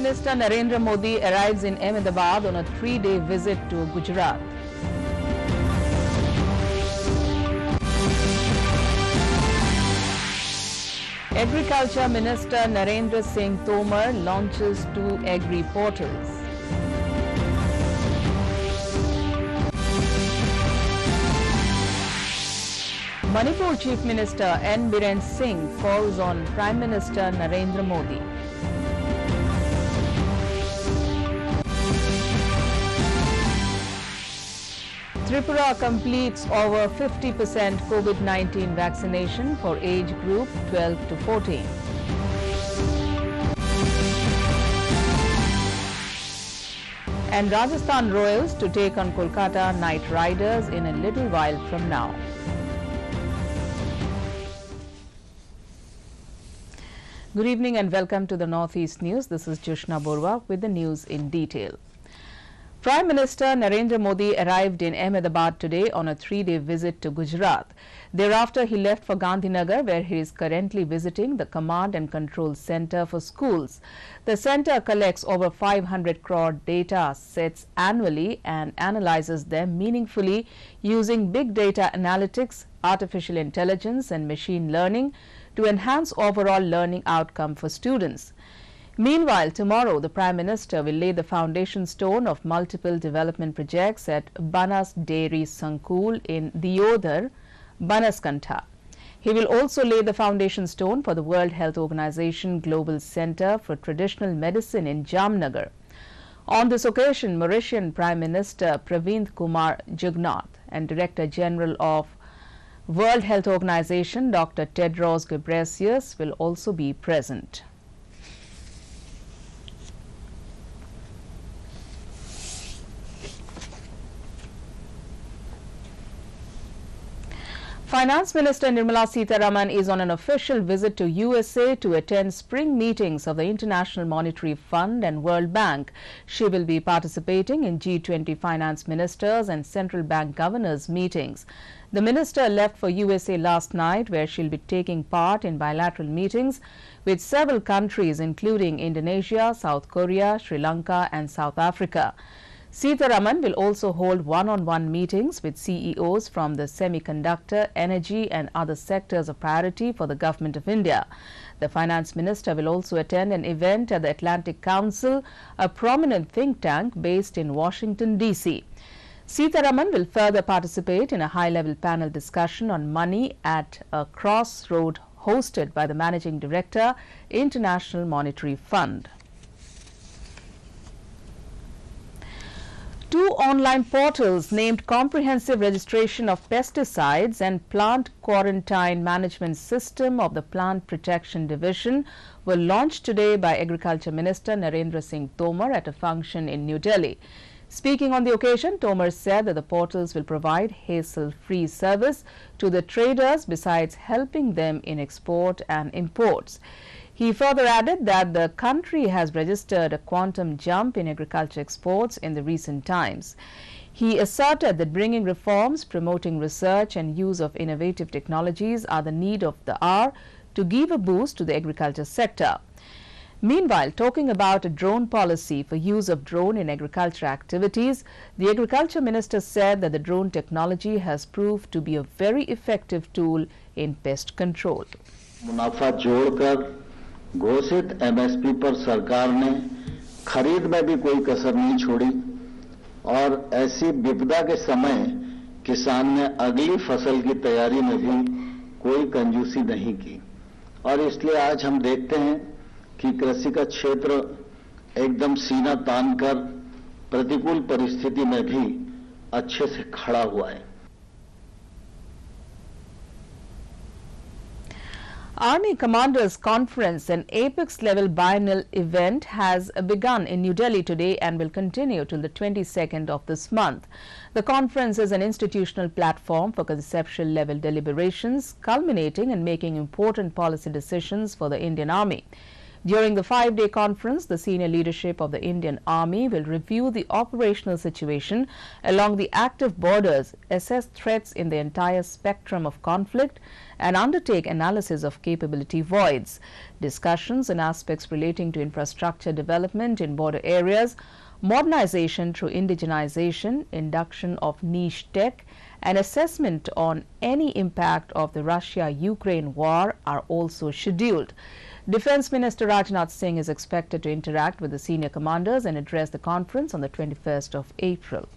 Minister Narendra Modi arrives in Ahmedabad on a 3-day visit to Gujarat. Agriculture Minister Narendra Singh Tomar launches 2 agri-portals. Manipur Chief Minister N. Biren Singh calls on Prime Minister Narendra Modi. Tripura completes over 50% COVID-19 vaccination for age group 12 to 14. And Rajasthan Royals to take on Kolkata Knight Riders in a little while from now. Good evening and welcome to the Northeast News. This is Jushna Borwa with the news in detail. Prime Minister Narendra Modi arrived in Ahmedabad today on a 3-day visit to Gujarat. Thereafter, he left for Gandhinagar, where he is currently visiting the Command and Control Center for Schools. The center collects over 500 crore data sets annually and analyzes them meaningfully using big data analytics, artificial intelligence and machine learning to enhance overall learning outcome for students. Meanwhile, tomorrow the Prime Minister will lay the foundation stone of multiple development projects at Banas Dairy Sankul in Diodar, Banaskantha. He will also lay the foundation stone for the World Health Organization Global Center for Traditional Medicine in Jamnagar. On this occasion, Mauritian Prime Minister Pravind Kumar Jugnauth and Director General of World Health Organization Dr. Tedros Ghebreyesus will also be present. Finance Minister Nirmala Sitharaman is on an official visit to USA to attend spring meetings of the International Monetary Fund and World Bank. She will be participating in G20 finance ministers and central bank governors meetings. The minister left for USA last night, where she'll be taking part in bilateral meetings with several countries including Indonesia, South Korea, Sri Lanka and South Africa. Sitharaman will also hold one-on-one meetings with CEOs from the semiconductor, energy and other sectors of priority for the Government of India. The Finance Minister will also attend an event at the Atlantic Council, a prominent think tank based in Washington, D.C. Sitharaman will further participate in a high-level panel discussion on money at a crossroad hosted by the Managing Director, International Monetary Fund. 2 online portals named Comprehensive Registration of Pesticides and Plant Quarantine Management System of the Plant Protection Division were launched today by Agriculture Minister Narendra Singh Tomar at a function in New Delhi. Speaking on the occasion, Tomar said that the portals will provide hassle-free service to the traders besides helping them in export and imports. He further added that the country has registered a quantum jump in agriculture exports in the recent times. He asserted that bringing reforms, promoting research and use of innovative technologies are the need of the hour to give a boost to the agriculture sector. Meanwhile, talking about a drone policy for use of drone in agriculture activities, the Agriculture Minister said that the drone technology has proved to be a very effective tool in pest control. मुनाफा जोड़कर घोषित MSP पर सरकार ने खरीद में भी कोई कसर नहीं छोड़ी और ऐसी विपदा के समय किसान ने अगली फसल की तैयारी में भी कोई कंजूसी नहीं की और इसलिए आज हम देखते हैं कि कृषि का क्षेत्र एकदम सीना तानकर प्रतिकूल परिस्थिति में भी अच्छे से खड़ा हुआ है. Army Commanders Conference, an apex-level biennial event, has begun in New Delhi today and will continue till the 22nd of this month. The conference is an institutional platform for conceptual-level deliberations, culminating in making important policy decisions for the Indian Army. During the 5-day conference, the senior leadership of the Indian Army will review the operational situation along the active borders, assess threats in the entire spectrum of conflict, and undertake analysis of capability voids. Discussions on aspects relating to infrastructure development in border areas, modernization through indigenization, induction of niche tech, and assessment on any impact of the Russia-Ukraine war are also scheduled. Defence Minister Rajnath Singh is expected to interact with the senior commanders and address the conference on the 21st of April.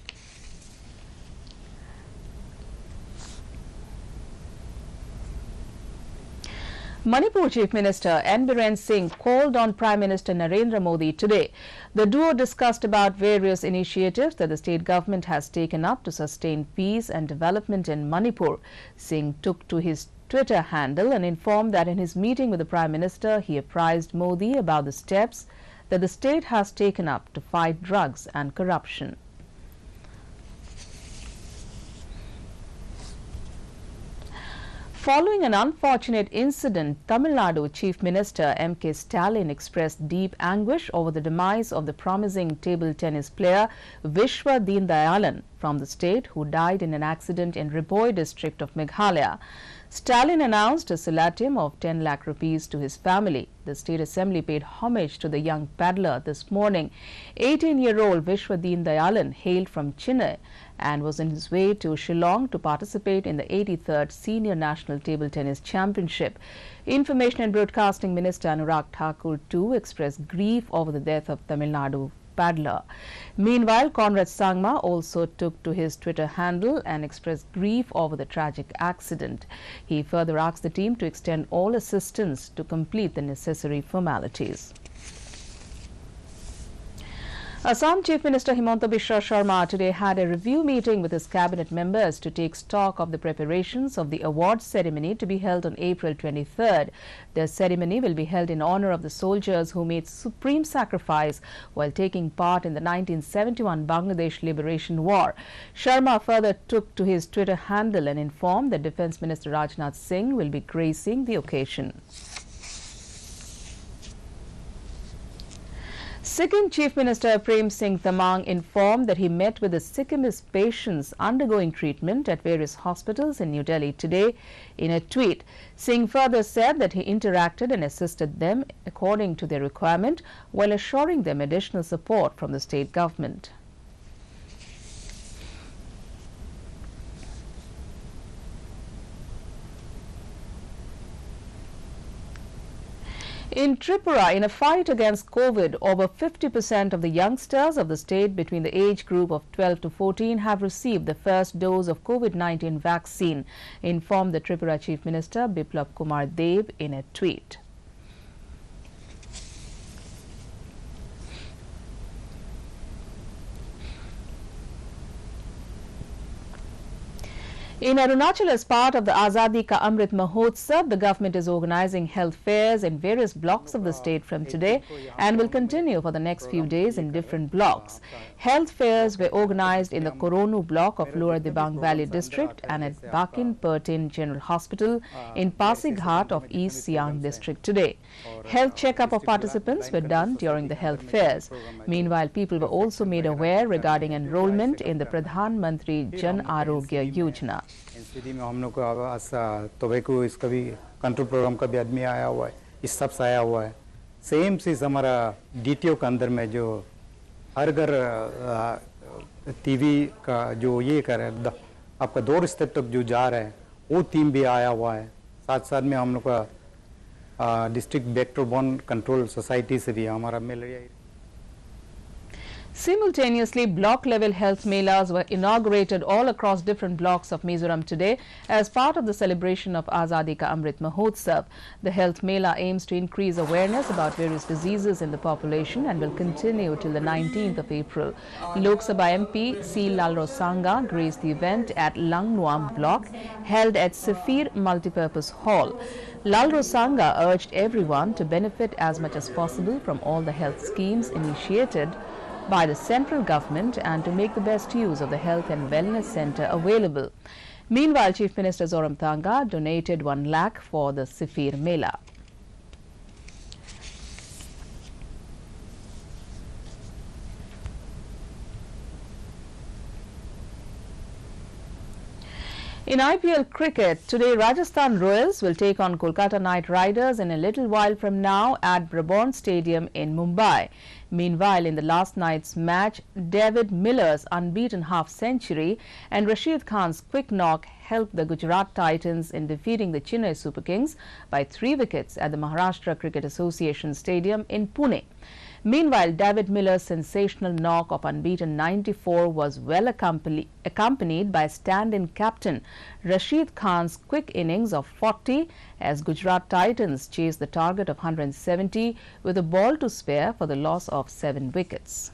Manipur Chief Minister N. Biren Singh called on Prime Minister Narendra Modi today. The duo discussed about various initiatives that the state government has taken up to sustain peace and development in Manipur. Singh took to his Twitter handle and informed that in his meeting with the Prime Minister, he apprised Modi about the steps that the state has taken up to fight drugs and corruption. Following an unfortunate incident, Tamil Nadu Chief Minister M.K. Stalin expressed deep anguish over the demise of the promising table tennis player Vishwa Deen Dayalan from the state, who died in an accident in Riboi district of Meghalaya. Stalin announced a solatiem of 10 lakh rupees to his family. The State Assembly paid homage to the young paddler this morning. 18-year-old Vishwa Deen Dayalan hailed from Chennai and was on his way to Shillong to participate in the 83rd Senior National Table Tennis Championship. Information and Broadcasting Minister Anurag Thakur too expressed grief over the death of Tamil Nadu paddler. Meanwhile, Conrad Sangma also took to his Twitter handle and expressed grief over the tragic accident. He further asked the team to extend all assistance to complete the necessary formalities. Assam Chief Minister Himanta Biswa Sharma today had a review meeting with his cabinet members to take stock of the preparations of the awards ceremony to be held on April 23rd. The ceremony will be held in honor of the soldiers who made supreme sacrifice while taking part in the 1971 Bangladesh Liberation War. Sharma further took to his Twitter handle and informed that Defence Minister Rajnath Singh will be gracing the occasion. Sikkim Chief Minister Prem Singh Tamang informed that he met with the Sikkimese patients undergoing treatment at various hospitals in New Delhi today. In a tweet, Singh further said that he interacted and assisted them according to their requirement while assuring them additional support from the state government. In Tripura, in a fight against COVID, over 50% of the youngsters of the state between the age group of 12 to 14 have received the first dose of COVID-19 vaccine, informed the Tripura Chief Minister Biplab Kumar Deb in a tweet. In Arunachal, as part of the Azadi Ka Amrit Mahotsav, the government is organizing health fairs in various blocks of the state from today and will continue for the next few days in different blocks. Health fairs were organized in the Koronu block of Lower Dibang Valley district and at Bakin Pertin General Hospital in Pasighat of East Siang district today. Health checkup of participants were done during the health fairs. Meanwhile, people were also made aware regarding enrollment in the Pradhan Mantri Jan Arogya Yojana. NCD में हम लोग को tobacco इसका भी control programme का भी आदमी आया हुआ है, इस सब से आया हुआ है। सेम चीज़ हमारा डीटीओ के अंदर में जो हर घर टीवी का जो ये कर रहा है, आपका 2 स्तर तक जो जा रहा है, वो टीम भी आया हुआ है। साथ साथ में हम लोग का district vector borne control society से भी हमारा malaria. Simultaneously, block-level health melas were inaugurated all across different blocks of Mizoram today as part of the celebration of Azadi Ka Amrit Mahotsav. The health mela aims to increase awareness about various diseases in the population and will continue till the 19th of April. Lok Sabha MP C. Lalrosanga graced the event at Langnuam block held at Saphir Multipurpose Hall. Lalrosanga urged everyone to benefit as much as possible from all the health schemes initiated by the central government and to make the best use of the Health and Wellness Centre available. Meanwhile, Chief Minister Zoramthanga donated 1 lakh for the Saphir Mela. In IPL cricket, today Rajasthan Royals will take on Kolkata Knight Riders in a little while from now at Brabourne Stadium in Mumbai. Meanwhile, in the last night's match, David Miller's unbeaten half-century and Rashid Khan's quick knock helped the Gujarat Titans in defeating the Chennai Super Kings by 3 wickets at the Maharashtra Cricket Association Stadium in Pune. Meanwhile, David Miller's sensational knock of unbeaten 94 was well accompanied by stand-in captain Rashid Khan's quick innings of 40 as Gujarat Titans chased the target of 170 with a ball to spare for the loss of 7 wickets.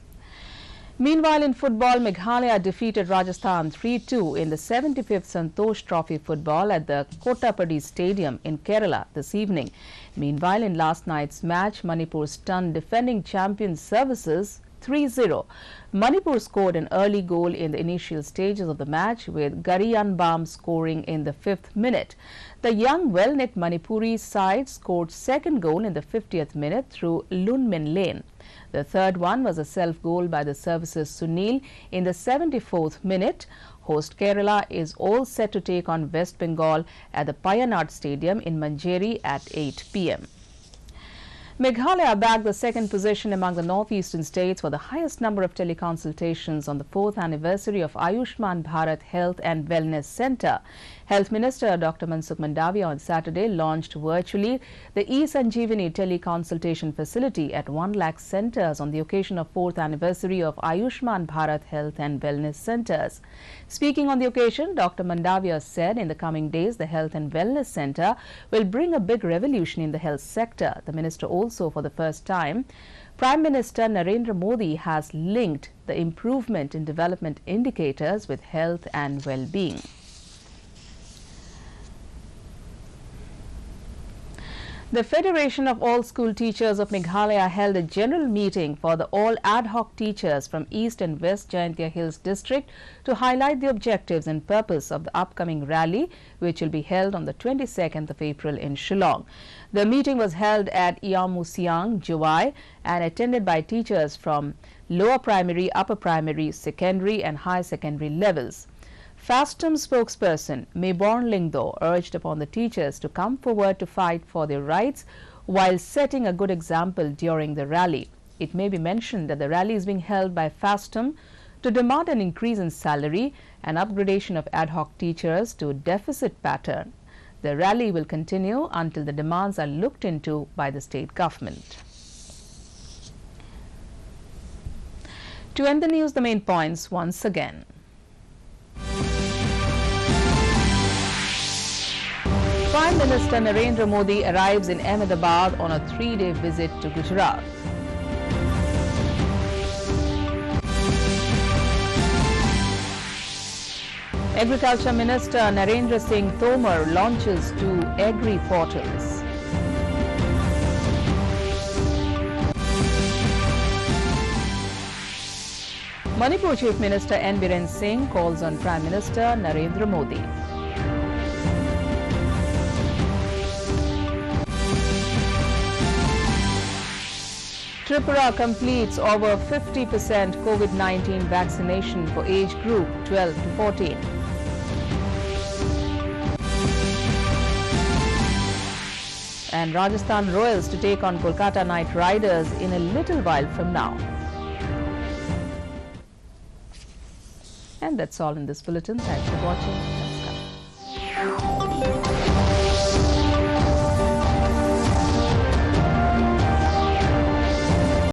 Meanwhile, in football, Meghalaya defeated Rajasthan 3-2 in the 75th Santosh Trophy football at the Kotapadi Stadium in Kerala this evening. Meanwhile, in last night's match, Manipur stunned defending champion Services 3-0. Manipur scored an early goal in the initial stages of the match, with Gariyanbam scoring in the 5th minute. The young, well-knit Manipuri side scored second goal in the 50th minute through Lunmin Lane. The third one was a self-goal by the Services Sunil in the 74th minute. Host Kerala is all set to take on West Bengal at the Payanad Stadium in Manjeri at 8 p.m. Meghalaya bagged the second position among the northeastern states for the highest number of teleconsultations on the 4th anniversary of Ayushman Bharat Health and Wellness Centre. Health Minister Dr. Mansukh Mandavia on Saturday launched virtually the eSanjeevani teleconsultation facility at 1 lakh centres on the occasion of 4th anniversary of Ayushman Bharat Health and Wellness Centres. Speaking on the occasion, Dr. Mandavia said in the coming days the Health and Wellness Centre will bring a big revolution in the health sector. The minister also, for the first time, Prime Minister Narendra Modi has linked the improvement in development indicators with health and well-being. The Federation of All School Teachers of Meghalaya held a general meeting for the all ad hoc teachers from East and West Jaintia Hills district to highlight the objectives and purpose of the upcoming rally, which will be held on the 22nd of April in Shillong. The meeting was held at Yamusiang, Jawai, and attended by teachers from lower primary, upper primary, secondary and high secondary levels. FASTM spokesperson Mayborn Lingdo urged upon the teachers to come forward to fight for their rights while setting a good example during the rally. It may be mentioned that the rally is being held by FASTM to demand an increase in salary and upgradation of ad hoc teachers to deficit pattern. The rally will continue until the demands are looked into by the state government. To end the news, the main points once again. Prime Minister Narendra Modi arrives in Ahmedabad on a 3-day visit to Gujarat. Agriculture Minister Narendra Singh Tomar launches 2 agri-portals. Manipur Chief Minister N. Biren Singh calls on Prime Minister Narendra Modi. Tripura completes over 50% COVID-19 vaccination for age group 12 to 14. And Rajasthan Royals to take on Kolkata Knight Riders in a little while from now. And that's all in this bulletin. Thanks for watching. Namaskar.